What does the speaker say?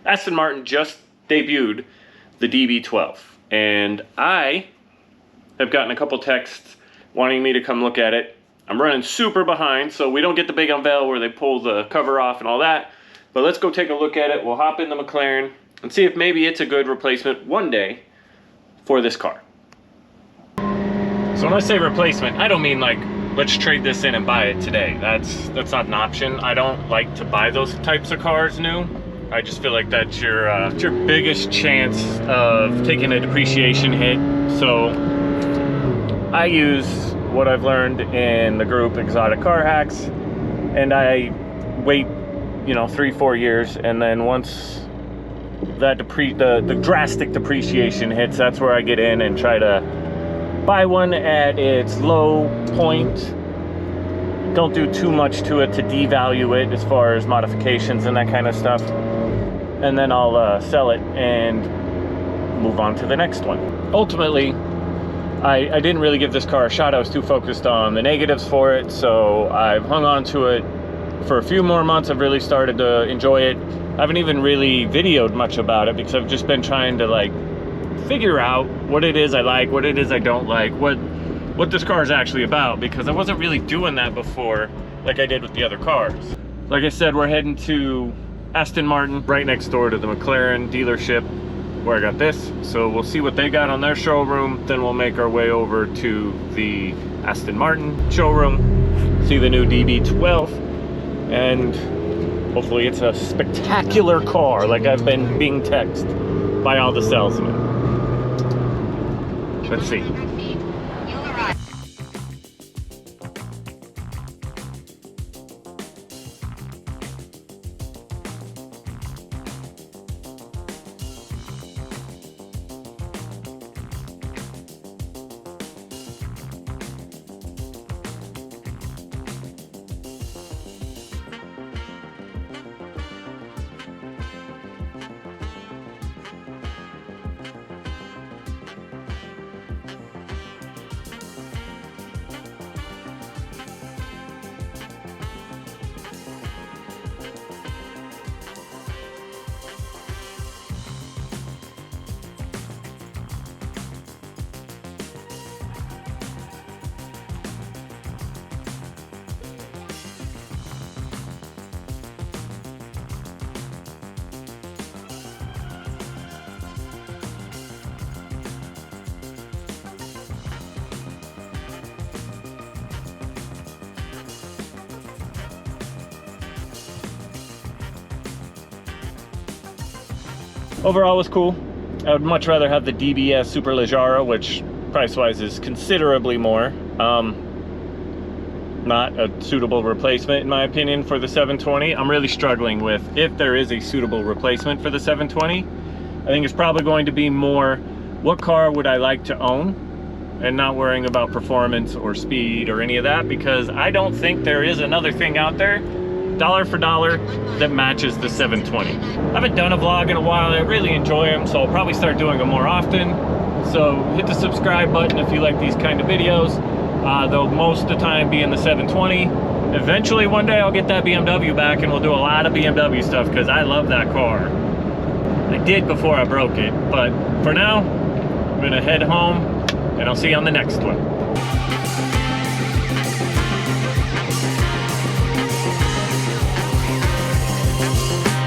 Aston Martin just debuted the DB12, and I have gotten a couple texts wanting me to come look at it. I'm running super behind, so we don't get the big unveil where they pull the cover off and all that. But let's go take a look at it. We'll hop in the McLaren and see if maybe it's a good replacement one day for this car. So when I say replacement, I don't mean like, let's trade this in and buy it today. That's not an option. I don't like to buy those types of cars new. I just feel like that's your biggest chance of taking a depreciation hit. So I use what I've learned in the group Exotic Car Hacks, and I wait, 3-4 years, and then once that the drastic depreciation hits, that's where I get in and try to buy one at its low point. Don't do too much to it to devalue it as far as modifications and that kind of stuff, and then I'll sell it and move on to the next one. Ultimately, I didn't really give this car a shot. I was too focused on the negatives for it, so I've hung on to it for a few more months. I've really started to enjoy it. I haven't even really videoed much about it because I've just been trying to like figure out what it is I like, what it is I don't like, what this car is actually about, because I wasn't really doing that before like I did with the other cars. Like I said, we're heading to Aston Martin, right next door to the McLaren dealership where I got this. So we'll see what they got on their showroom, then we'll make our way over to the Aston Martin showroom, see the new DB12, and hopefully it's a spectacular car like I've been being texted by all the salesmen. Let's see. Overall, it was cool. I would much rather have the DBS Superleggera, which price-wise is considerably more. Not a suitable replacement, in my opinion, for the 720. I'm really struggling with if there is a suitable replacement for the 720. I think it's probably going to be more, what car would I like to own? And not worrying about performance or speed or any of that, because I don't think there is another thing out there dollar for dollar that matches the 720. I haven't done a vlog in a while. I really enjoy them, so I'll probably start doing them more often. So hit the subscribe button if you like these kind of videos. They'll most of the time be in the 720. Eventually one day I'll get that BMW back and we'll do a lot of BMW stuff because I love that car. I did before I broke it, but for now I'm gonna head home and I'll see you on the next one.